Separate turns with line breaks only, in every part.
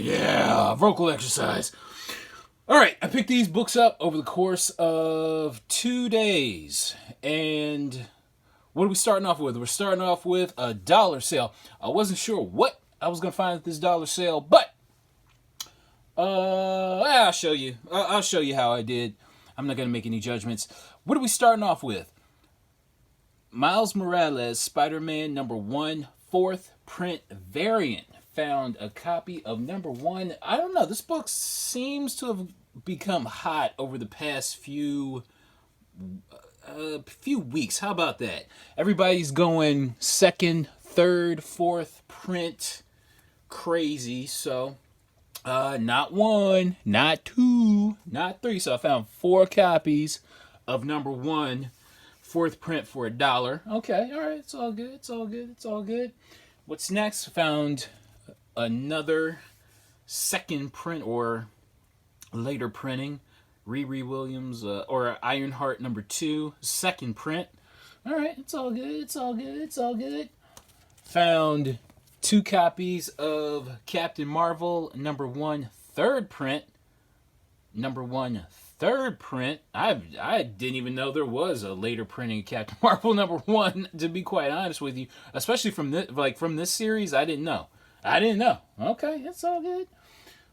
Yeah, vocal exercise. All right, I picked these books up over the course of 2 days. And what are we starting off with? We're starting off with a dollar sale. I wasn't sure what I was going to find at this dollar sale, but I'll show you. I'll show you how I did. I'm not going to make any judgments. What are we starting off with? Miles Morales, Spider-Man #1, 4th print variant. Found a copy of #1. I don't know. This book seems to have become hot over the past few weeks. How about that? Everybody's going 2nd, 3rd, 4th print crazy. So, not 1, not 2, not 3. So I found 4 copies of #1, 4th print for $1. Okay, all right. It's all good. It's all good. It's all good. What's next? Found another 2nd print or later printing, Riri Williams or Ironheart #2, 2nd print. All right, it's all good. It's all good. It's all good. Found 2 copies of Captain Marvel #1, 3rd print. #1, 3rd print. I didn't even know there was a later printing of Captain Marvel #1. To be quite honest with you, especially from this series, I didn't know. Okay, it's all good.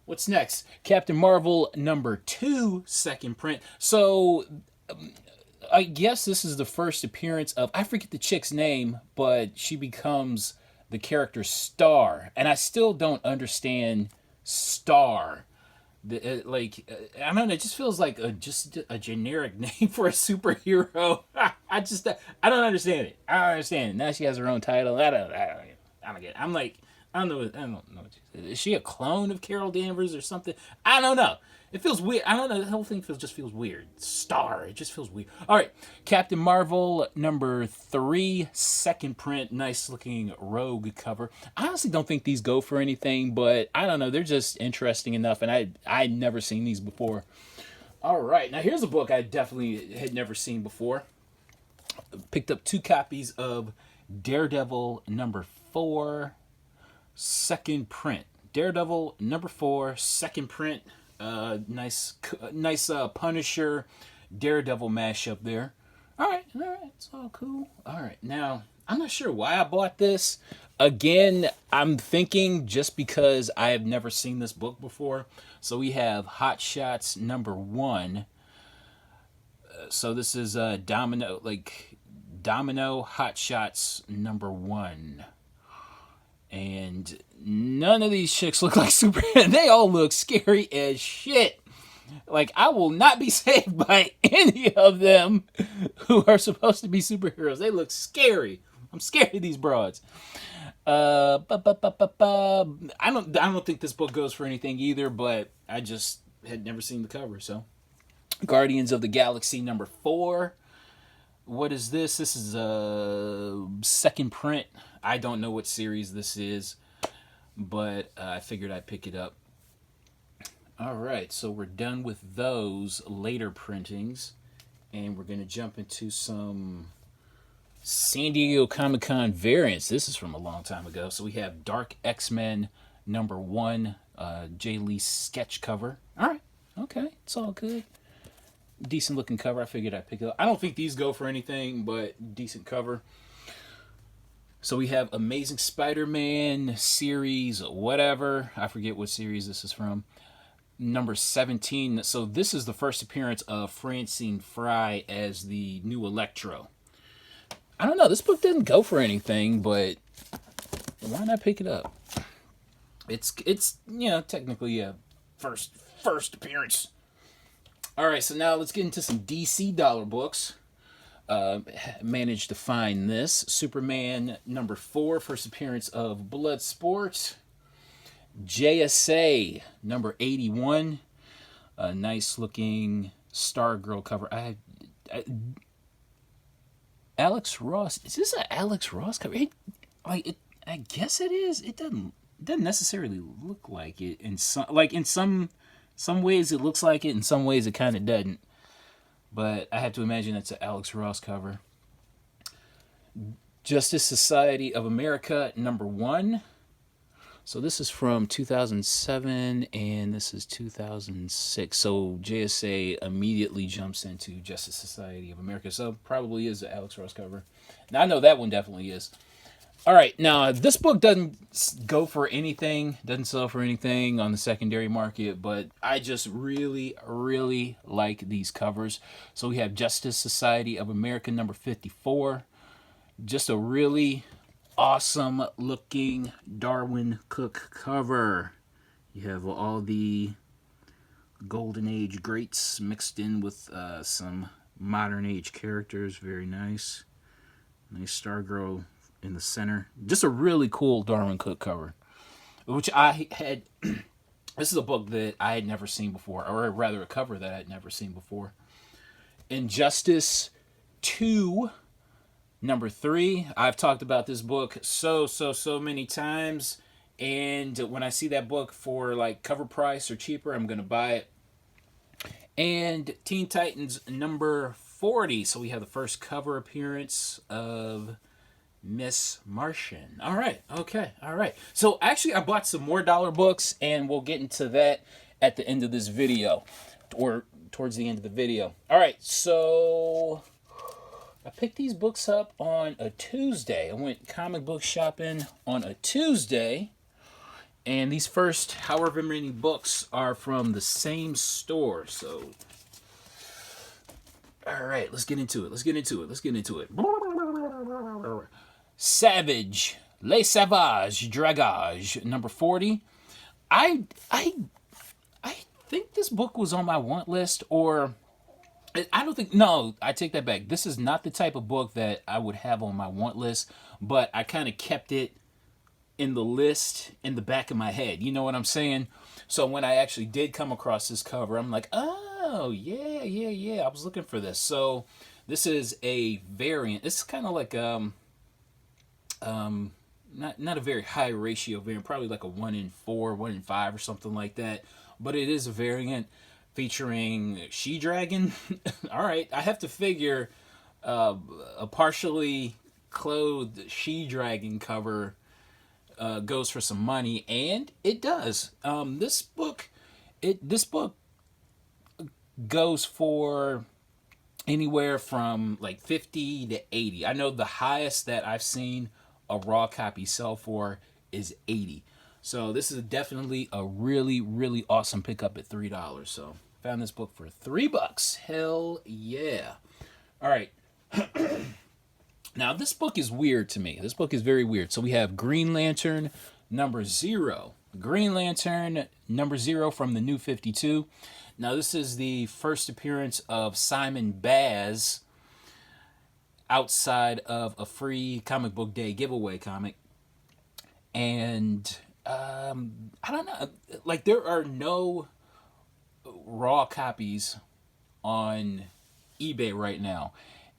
What's next? Captain Marvel #2, 2nd print. So, I guess this is the first appearance of, I forget the chick's name, but she becomes the character Star. And I still don't understand Star. I don't know, it just feels like just a generic name for a superhero. I don't understand it. I don't understand it. Now she has her own title. I don't get it. I don't know. Is she a clone of Carol Danvers or something? I don't know. It feels weird. I don't know. The whole thing just feels weird. Star. It just feels weird. All right. Captain Marvel #3, 2nd print. Nice looking rogue cover. I honestly don't think these go for anything, but I don't know. They're just interesting enough, and I'd never seen these before. All right. Now here's a book I definitely had never seen before. Picked up 2 copies of Daredevil #4. 2nd print. Daredevil #4, 2nd print. Nice Punisher Daredevil mashup there. All right, it's all cool. All right, now I'm not sure why I bought this. Again, I'm thinking just because I have never seen this book before. So we have Hot Shots #1. So this is Domino Hot Shots #1. And none of these chicks look like Superman. They all look scary as shit. Like, I will not be saved by any of them who are supposed to be superheroes. They look scary. I'm scared of these broads. I don't think this book goes for anything either, but I just had never seen the cover. So, Guardians of the Galaxy #4. What is this? This is a 2nd print. I don't know what series this is, but I figured I'd pick it up. All right, so we're done with those later printings, and we're going to jump into some San Diego Comic-Con variants. This is from a long time ago. So we have Dark X-Men #1, Jay Lee sketch cover. All right, okay, it's all good. Decent looking cover. I figured I'd pick it up. I don't think these go for anything, but decent cover. So we have Amazing Spider-Man series, whatever. I forget what series this is from. #17. So this is the first appearance of Francine Fry as the new Electro. I don't know. This book didn't go for anything, but why not pick it up? It's technically a first appearance. All right, so now let's get into some DC dollar books. Managed to find this. Superman #4, first appearance of Bloodsport. JSA #81. A nice looking Stargirl cover. Alex Ross. Is this an Alex Ross cover? I guess it is. It doesn't necessarily look like it. In some ways it looks like it. In some ways it kind of doesn't. but I have to imagine it's an Alex Ross cover. Justice Society of America #1. So this is from 2007 and this is 2006. So JSA immediately jumps into Justice Society of America. So probably is an Alex Ross cover. Now I know that one definitely is. All right, now this book doesn't go for anything, doesn't sell for anything on the secondary market, but I just really, really like these covers. So we have Justice Society of America #54. Just a really awesome looking Darwin Cook cover. You have all the Golden Age greats mixed in with some modern age characters. Very nice. Nice Stargirl in the center. Just a really cool Darwin Cook cover, which I had. This is a book that I had never seen before, or rather a cover that I had never seen before. Injustice 2 #3. I've talked about this book so many times, and when I see that book for like cover price or cheaper, I'm gonna buy it. And Teen Titans #40. So we have the first cover appearance of Miss Martian. All right, okay, all right. So actually, I bought some more dollar books, and we'll get into that at the end of this video, or towards the end of the video. All right, so I picked these books up on a Tuesday. I went comic book shopping on a Tuesday. And these first however many books are from the same store. So, all right, let's get into it. Savage, Les Savages, Dragage, #40. I think this book was on my want list, or I don't think, no, I take that back. This is not the type of book that I would have on my want list, but I kind of kept it in the list in the back of my head. You know what I'm saying? So when I actually did come across this cover, I'm like, oh, yeah. I was looking for this. So this is a variant. It's kind of like, not a very high ratio variant, probably like a 1-in-4, 1-in-5 or something like that. But it is a variant featuring She-Dragon. All right, I have to figure a partially clothed She-Dragon cover goes for some money, and it does. This book goes for anywhere from like 50 to 80. I know the highest that I've seen a raw copy sell for is 80. So this is definitely a really, really awesome pickup at $3. So found this book for $3. Hell yeah. All right. Now this book is weird to me. This book is very weird. So we have Green Lantern #0. Green Lantern #0 from the New 52. Now this is the first appearance of Simon Baz outside of a free comic book day giveaway comic. And I don't know, like there are no raw copies on eBay right now.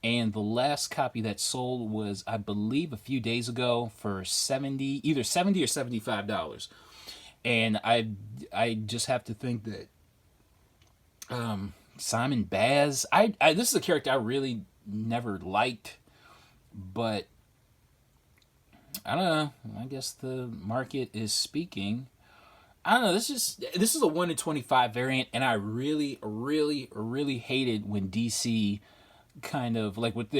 And the last copy that sold was, I believe, a few days ago for either $70 or $75. And I just have to think that Simon Baz, this is a character I really never liked, but I don't know. I guess the market is speaking. I don't know. This is a 1-in-25 variant, and I really, really, really hated when DC kind of like with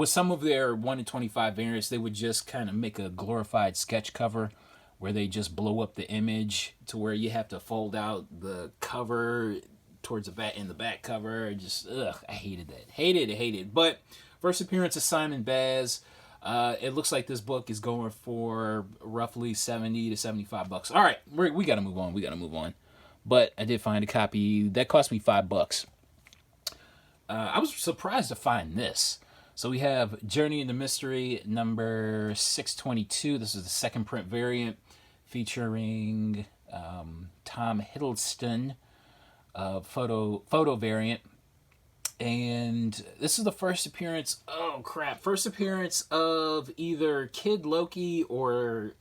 some of their 1-in-25 variants, they would just kind of make a glorified sketch cover where they just blow up the image to where you have to fold out the cover towards the back in the back cover. Just I hated that. Hated. But first appearance of Simon Baz. It looks like this book is going for roughly $70 to $75. All right, we got to move on. But I did find a copy that cost me $5. I was surprised to find this. So we have Journey into Mystery #622. This is the second print variant featuring Tom Hiddleston, photo variant. And this is the first appearance, first appearance of either Kid Loki or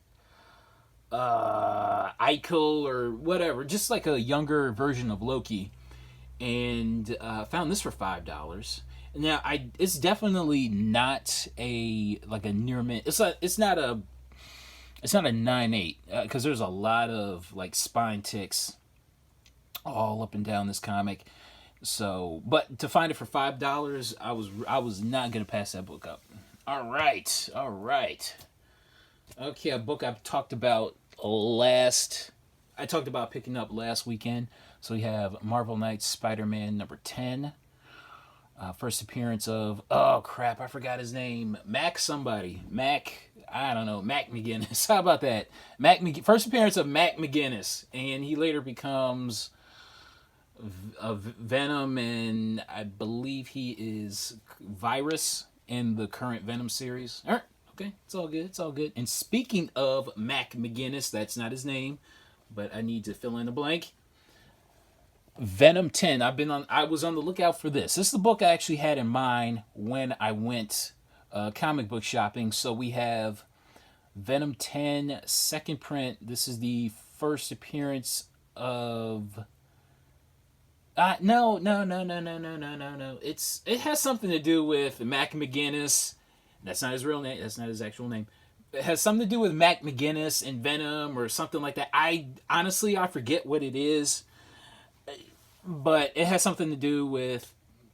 Eichel or whatever, just like a younger version of Loki. and found this for $5. Now, it's definitely not a near mint. It's not a 9.8 because there's a lot of like spine ticks all up and down this comic. So, but to find it for $5, I was not gonna pass that book up. All right. Okay, a book I talked about picking up last weekend. So we have Marvel Knights Spider-Man number 10. First appearance of, oh crap, I forgot his name. I don't know, Mac McGinnis. How about that? First appearance of Mac McGinnis. And he later becomes Venom, and I believe he is Virus in the current Venom series. All right, okay, it's all good. And speaking of Mac McGinnis, that's not his name, but I need to fill in a blank. Venom 10. I was on the lookout for this. This is the book I actually had in mind when I went comic book shopping. So we have Venom 10 second print. This is the first appearance of no. It has something to do with Mac McGinnis. That's not his real name. That's not his actual name. It has something to do with Mac McGinnis and Venom or something like that. I forget what it is. But it has something to do with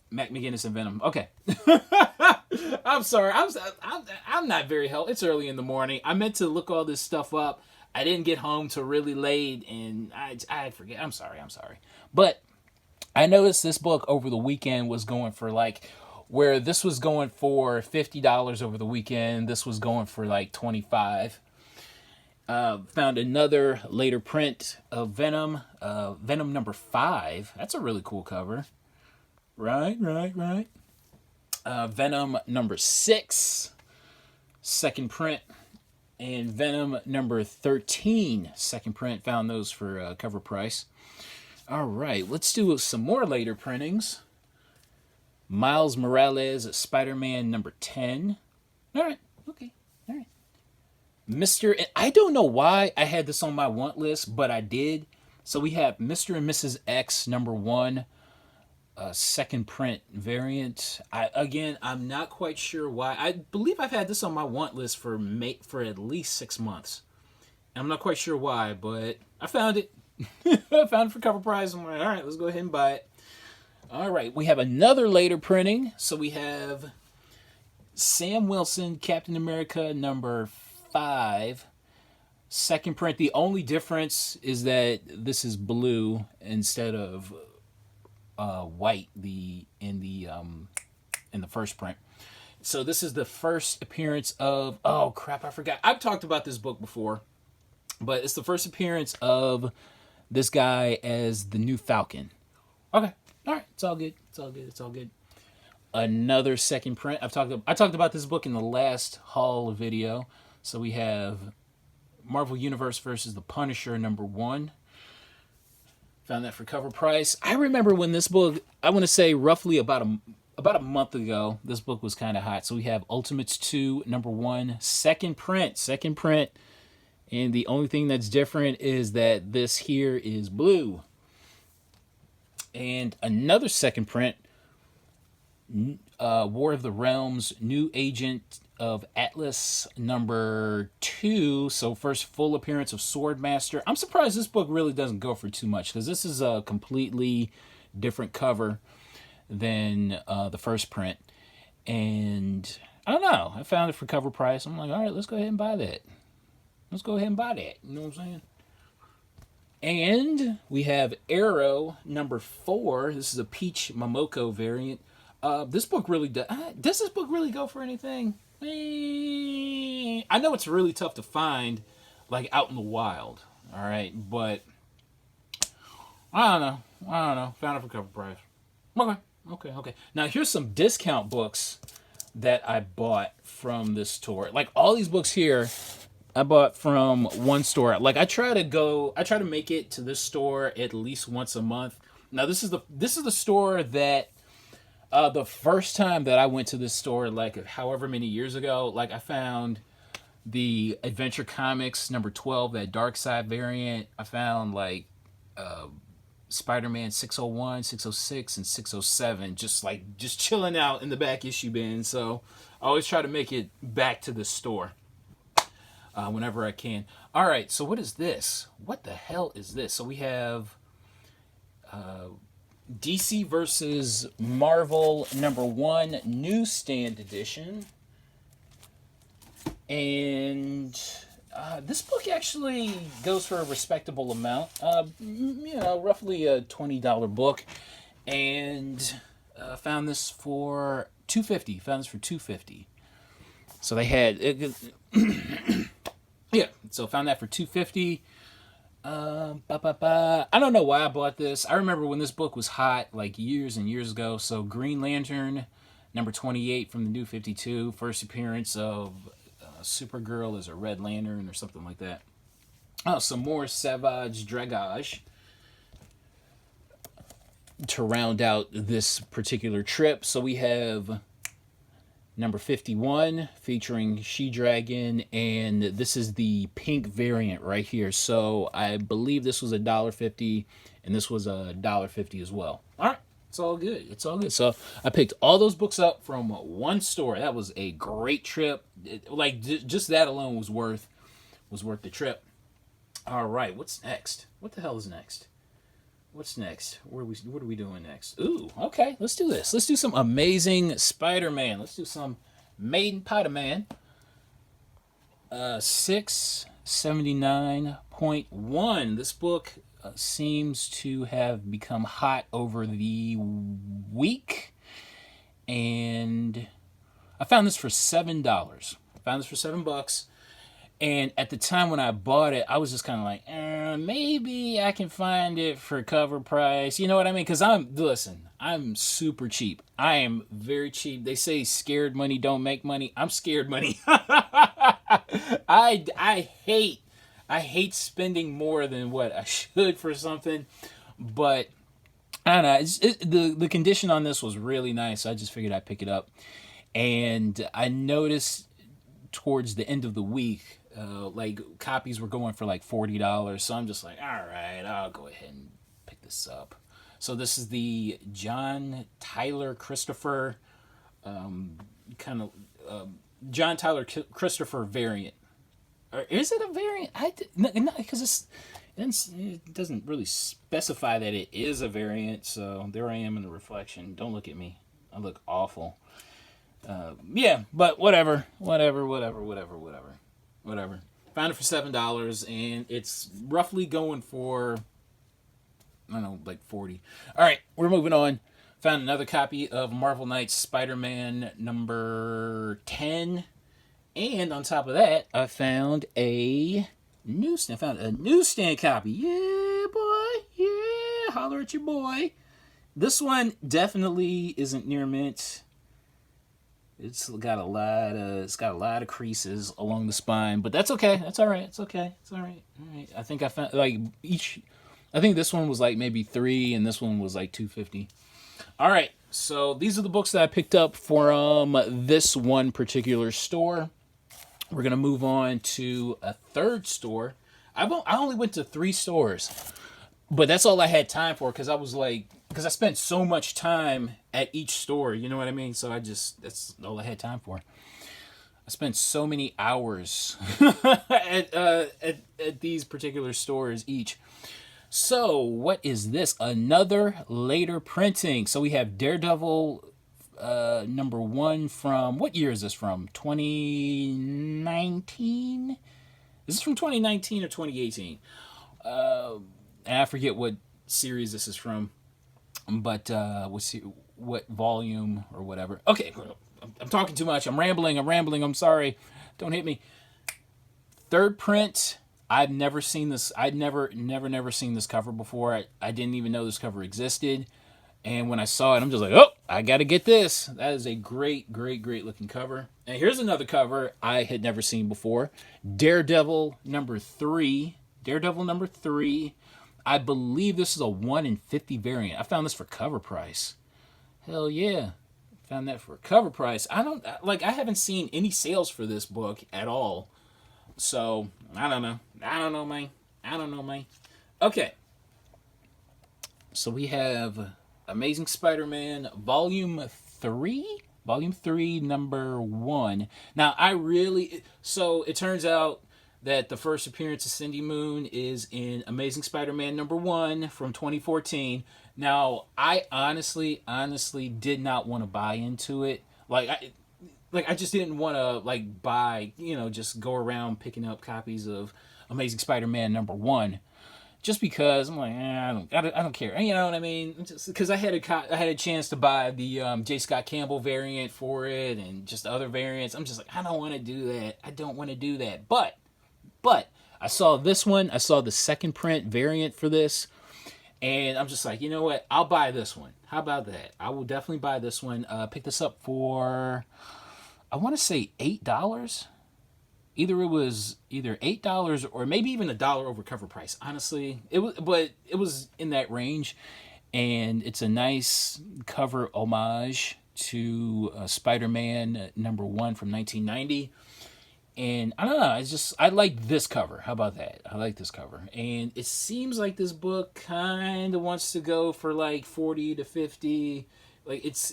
Mac McGinnis and Venom. Okay. I'm sorry. I'm not very helpful. It's early in the morning. I meant to look all this stuff up. I didn't get home till really late, and I forget. I'm sorry. But I noticed this book over the weekend was going for where this was going for $50 over the weekend. This was going for $25. Found another later print of Venom, Venom number 5. That's a really cool cover. Right. Venom number 6, second print, and Venom number 13, second print. Found those for cover price. All right, let's do some more later printings. Miles Morales, Spider-Man number 10. All right, okay. I don't know why I had this on my want list, but I did. So we have Mr. and Mrs. X number 1, second print variant. I'm not quite sure why. I believe I've had this on my want list for at least 6 months. And I'm not quite sure why, but I found it. I found it for cover price. I'm like, all right, let's go ahead and buy it. All right, we have another later printing. So we have Sam Wilson, Captain America number 5, second print. The only difference is that this is blue instead of white in the first print. So this is the first appearance of, oh crap, I forgot. I've talked about this book before, but it's the first appearance of this guy as the new Falcon. Okay, all right, it's all good. Another second print. I talked about this book in the last haul video. So we have Marvel Universe versus the Punisher number 1. Found that for cover price. I remember when this book, I want to say roughly about a month ago, this book was kind of hot. So we have Ultimates 2 number 1, second print. And the only thing that's different is that this here is blue. And another second print, War of the Realms, New Agent of Atlas number 2. So first full appearance of Swordmaster. I'm surprised this book really doesn't go for too much, because this is a completely different cover than the first print. And I don't know, I found it for cover price. I'm like, all right, let's go ahead and buy that. You know what I'm saying? And we have Arrow number 4. This is a Peach Momoko variant. This book really does this book really go for anything? I know it's really tough to find, out in the wild. All right, but I don't know. Found it for cover price. Okay. Now here's some discount books that I bought from this store. All these books here, I bought from one store. I try to make it to this store at least once a month. Now this is the store that. The first time that I went to this store, however many years ago, I found the Adventure Comics number 12, that Dark Side variant. I found Spider-Man 601, 606, and 607, just chilling out in the back issue bin. So I always try to make it back to the store whenever I can. All right, so what is this? What the hell is this? So we have DC versus Marvel #1 newsstand edition. And this book actually goes for a respectable amount. Roughly a $20 book. And found this for $2.50. Found this for $2.50. So they had yeah. So found that for $2.50. I don't know why I bought this. I remember when this book was hot, like years and years ago. So Green Lantern, #28 from the New 52, first appearance of Supergirl as a Red Lantern or something like that. Oh, some more Savage Dragage to round out this particular trip. So we have #51 featuring She-Dragon, and this is the pink variant right here. So I believe this was $1.50, and this was $1.50 as well. All right, it's all good. It's all good. So I picked all those books up from one store. That was a great trip. Just that alone was worth the trip. All right, what's next? What the hell is next? What's next? What are we doing next? Ooh, okay, let's do this. Let's do some Amazing Spider-Man. Let's do some Maiden Spider-Man. 679.1. This book seems to have become hot over the week, and I found this for $7. I found this for $7. And at the time when I bought it, I was just kind of like, maybe I can find it for cover price. You know what I mean? Because I'm super cheap. I am very cheap. They say scared money don't make money. I'm scared money. I hate spending more than what I should for something. But I don't know. The condition on this was really nice. So I just figured I'd pick it up. And I noticed towards the end of the week, copies were going for like $40. So I'm just like, all right, I'll go ahead and pick this up. So this is the John Tyler Christopher Christopher variant. Or is it a variant? No, because it doesn't really specify that it is a variant. So there I am in the reflection. Don't look at me. I look awful. Yeah, but whatever. Found it for $7, and it's roughly going for, I don't know, like 40. All right, we're moving on. Found another copy of Marvel Knights Spider-Man #10, and on top of that, I found a newsstand copy. Yeah, boy. Yeah, holler at your boy. This one definitely isn't near mint. It's got a lot of creases along the spine, but that's okay. That's all right. It's okay. It's all right. All right. I think I found I think this one was like maybe $3, and this one was like $2.50. All right. So these are the books that I picked up from this one particular store. We're gonna move on to a third store. I only went to 3 stores, but that's all I had time for because I spent so much time at each store, you know what I mean? So that's all I had time for. I spent so many hours at these particular stores each. So what is this? Another later printing. So we have Daredevil #1 from, what year is this from? 2019? Is this from 2019 or 2018? I forget what series this is from. But what volume or whatever. Okay, I'm talking too much. I'm rambling. I'm sorry. Don't hit me. Third print. I've never seen this. I'd never seen this cover before. I didn't even know this cover existed. And when I saw it, I'm just like, oh, I got to get this. That is a great looking cover. And here's another cover I had never seen before. Daredevil #3. Daredevil #3. I believe this is a 1 in 50 variant. I found this for cover price. Hell yeah. Found that for cover price. I haven't seen any sales for this book at all. So, I don't know, man. Okay. So we have Amazing Spider-Man Volume 3? Volume 3, number 1. Now, so it turns out that the first appearance of Cindy Moon is in Amazing Spider-Man number 1 from 2014. Now, I honestly did not want to buy into it. I just didn't want to buy, just go around picking up copies of Amazing Spider-Man number 1 just because I'm like, I don't care. You know what I mean? Just because I had a chance to buy the J. Scott Campbell variant for it and just other variants. I'm just like, I don't want to do that. I don't want to do that. But I saw this one. I saw the second print variant for this, and I'm just like, you know what? I'll buy this one. How about that? I will definitely buy this one. Pick this up for, I want to say $8. It was either $8 or maybe even $1 over cover price. Honestly, it was in that range, and it's a nice cover homage to Spider-Man number 1 from 1990. And I don't know, I like this cover. How about that? I like this cover, and it seems like this book kind of wants to go for like 40 to 50. Like this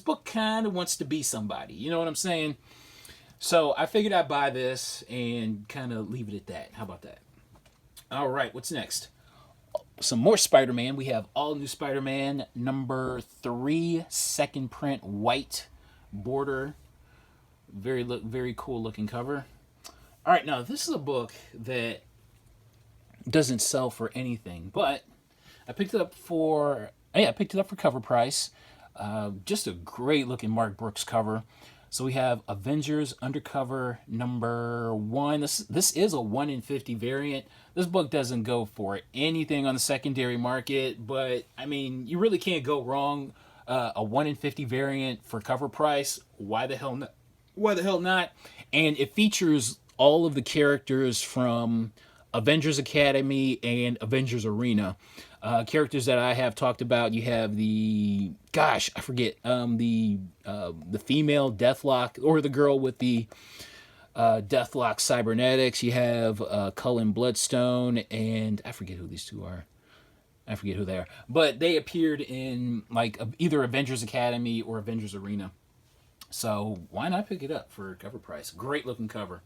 book kind of wants to be somebody. You know what I'm saying? So I figured I'd buy this and kind of leave it at that. How about that? All right, what's next? Some more Spider-Man. We have All New Spider-Man number 3, second print, white border. Very cool looking cover. All right, now this is a book that doesn't sell for anything, but I picked it up for cover price. Just a great looking Mark Brooks cover. So we have Avengers Undercover number 1. This is a 1 in 50 variant. This book doesn't go for anything on the secondary market, but I mean, you really can't go wrong. A 1 in 50 variant for cover price. Why the hell not? Why the hell not? And it features all of the characters from Avengers Academy and Avengers Arena. Characters that I have talked about. You have the female Deathlock, or the girl with the Deathlock cybernetics. You have Cullen Bloodstone, and I forget who these two are. I forget who they are, but they appeared in either Avengers Academy or Avengers Arena. So why not pick it up for cover price? Great looking cover.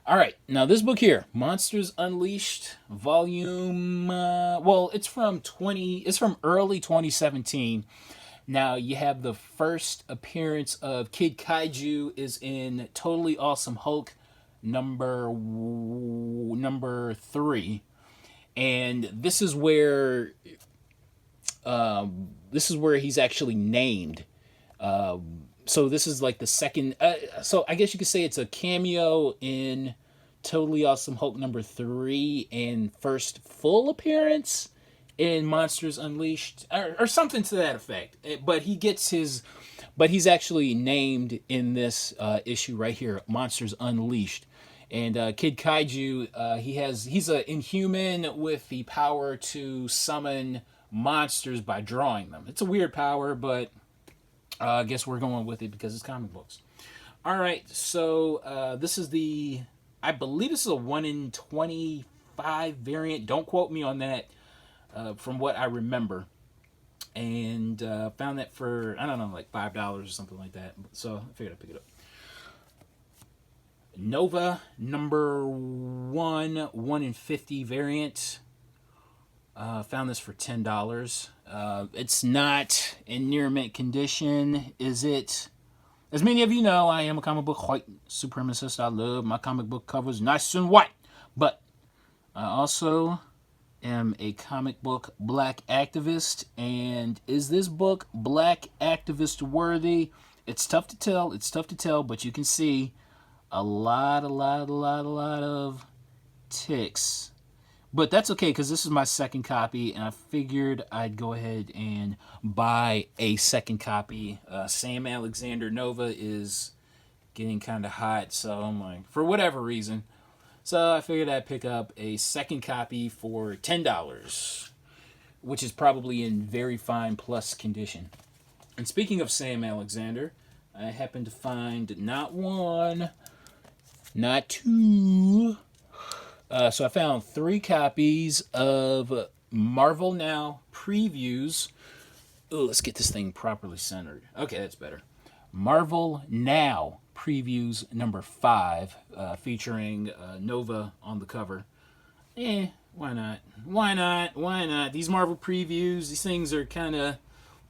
All right, now this book here, Monsters Unleashed, volume. It's from early 2017. Now you have the first appearance of Kid Kaiju is in Totally Awesome Hulk number 3, and this is where he's actually named. So this is like the second. So I guess you could say it's a cameo in Totally Awesome Hulk number 3 and first full appearance in Monsters Unleashed, or something to that effect. But he's actually named in this issue right here, Monsters Unleashed. And Kid Kaiju, he's an Inhuman with the power to summon monsters by drawing them. It's a weird power, but I guess we're going with it because it's comic books. All right, so I believe this is a 1 in 25 variant. Don't quote me on that, from what I remember. And found that for, I don't know, like $5 or something like that. So I figured I'd pick it up. Nova number 1 in 50 variant. Found this for $10. It's not in near mint condition, is it? As many of you know, I am a comic book white supremacist. I love my comic book covers nice and white. But I also am a comic book black activist. And is this book black activist worthy? It's tough to tell, but you can see a lot of ticks. But that's okay, because this is my second copy, and I figured I'd go ahead and buy a second copy. Sam Alexander Nova is getting kind of hot, so I'm like, for whatever reason. So I figured I'd pick up a second copy for $10, which is probably in very fine plus condition. And speaking of Sam Alexander, I happened to find not 1, not 2... so I found 3 copies of Marvel Now previews. Oh, let's get this thing properly centered. Okay, that's better. Marvel Now previews number 5, featuring Nova on the cover. Why not? Why not? Why not? These Marvel previews, these things are kind of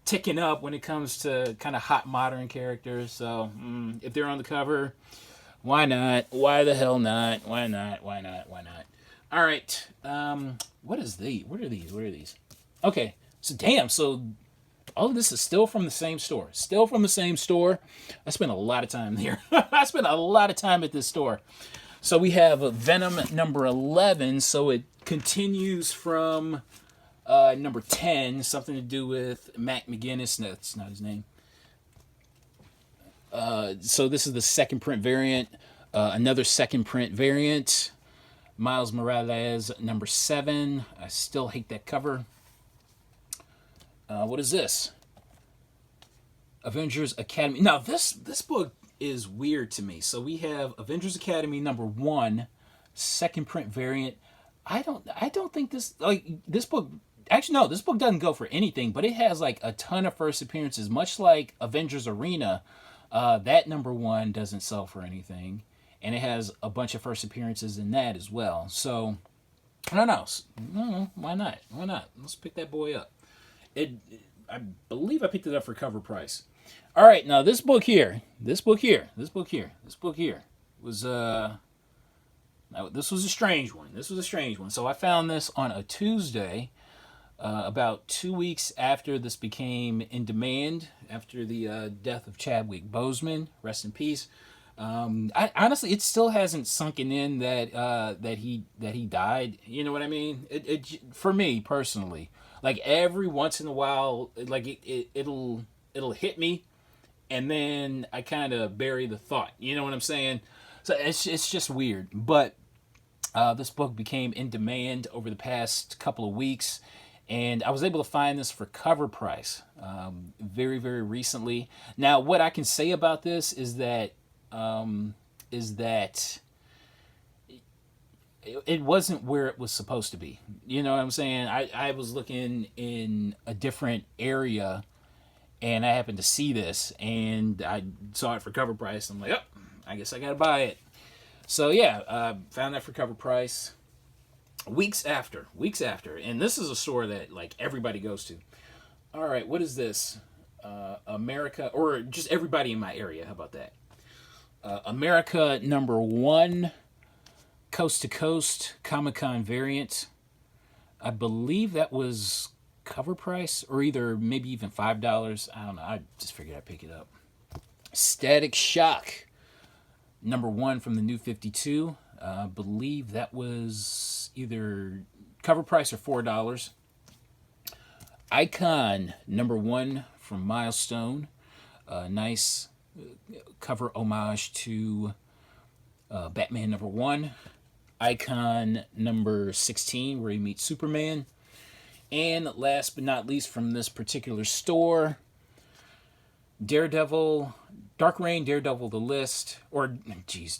ticking up when it comes to kind of hot modern characters. So if they're on the cover, why not? Why the hell not? Why not? Why not? Why not? All right. What is the? What are these? What are these? Okay. So damn. So all of this is still from the same store. Still from the same store. I spent a lot of time there. I spent a lot of time at this store. So we have Venom number 11. So it continues from number 10. Something to do with Matt McGinnis. No, that's not his name. So this is the second print variant. Another second print variant. Miles Morales number 7. I still hate that cover. What is this? Avengers Academy. Now this book is weird to me. So we have Avengers Academy number 1, second print variant. I don't think this book. Actually, no, this book doesn't go for anything, but it has like a ton of first appearances, much like Avengers Arena. That number 1 doesn't sell for anything, and it has a bunch of first appearances in that as well. So I don't know. Why not? Why not? Let's pick that boy up. I believe I picked it up for cover price. All right, now this book here was this was a strange one. This was a strange one. So I found this on a Tuesday, about 2 weeks after this became in demand, after the death of Chadwick Boseman. Rest in peace. Honestly, it still hasn't sunken in that he died. You know what I mean? It for me personally, like every once in a while, like it'll hit me, and then I kind of bury the thought. You know what I'm saying? So it's just weird. But this book became in demand over the past couple of weeks, and I was able to find this for cover price very, very recently. Now, what I can say about this is that it wasn't where it was supposed to be. You know what I'm saying? I was looking in a different area, and I happened to see this, and I saw it for cover price. I'm like, oh, I guess I gotta buy it. So yeah, found that for cover price. Weeks after, and this is a store that like everybody goes to. All right, what is this? America, or just everybody in my area. How about that? America number 1, Coast to Coast Comic-Con variant. I believe that was cover price, or either maybe even $5. I don't know. I just figured I'd pick it up. Static Shock number 1 from the New 52. I believe that was either cover price or $4. Icon number 1 from Milestone. Nice cover homage to Batman number 1. Icon number 16, where he meets Superman. And last but not least from this particular store, Dark Reign, Daredevil the List,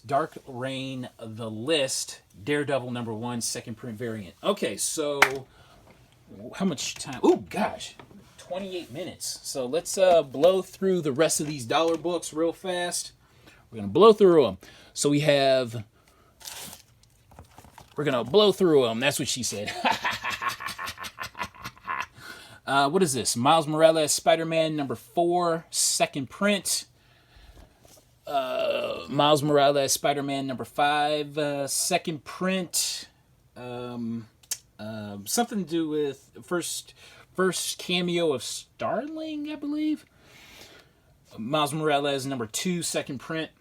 Dark Reign the List, Daredevil number 1, second print variant. Okay, so how much time? Oh gosh, 28 minutes. So let's blow through the rest of these dollar books real fast. We're gonna blow through them. So we're gonna blow through them. That's what she said. What is this? Miles Morales, Spider-Man number 4, second print. Miles Morales, Spider-Man number 5, second print. Something to do with first cameo of Starling, I believe. Miles Morales number 2, second print.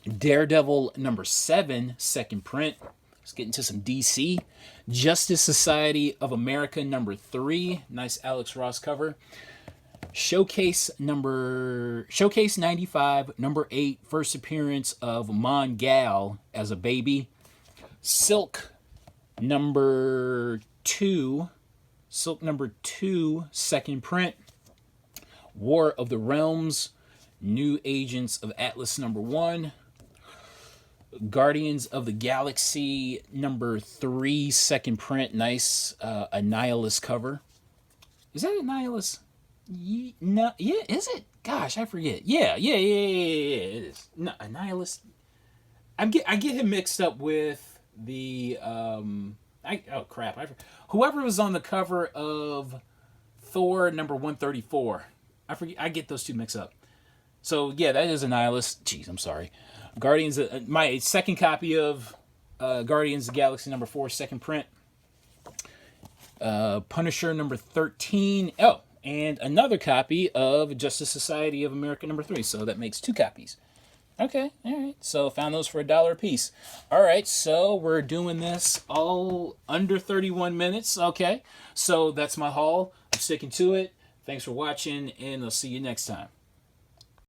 Daredevil number 7, second print. Let's get into some DC. Justice Society of America number 3. Nice Alex Ross cover. Showcase 95, number 8. First appearance of Mongal as a baby. Silk number 2. Second print. War of the Realms. New Agents of Atlas number 1. Guardians of the Galaxy #3, second print. Nice Annihilus cover. Is that Annihilus? No, yeah, is it? Gosh, I forget. Yeah, it is. No, Annihilus. I get him mixed up with the oh crap! Whoever was on the cover of Thor #134. I forget. I get those two mixed up. So yeah, that is Annihilus. Jeez, I'm sorry. Guardians. My second copy of Guardians of the Galaxy #4, second print. Punisher #13. Oh, and another copy of Justice Society of America #3. So that makes 2 copies. Okay, all right. So found those for $1 a piece. All right, so we're doing this all under 31 minutes. Okay, so that's my haul. I'm sticking to it. Thanks for watching, and I'll see you next time.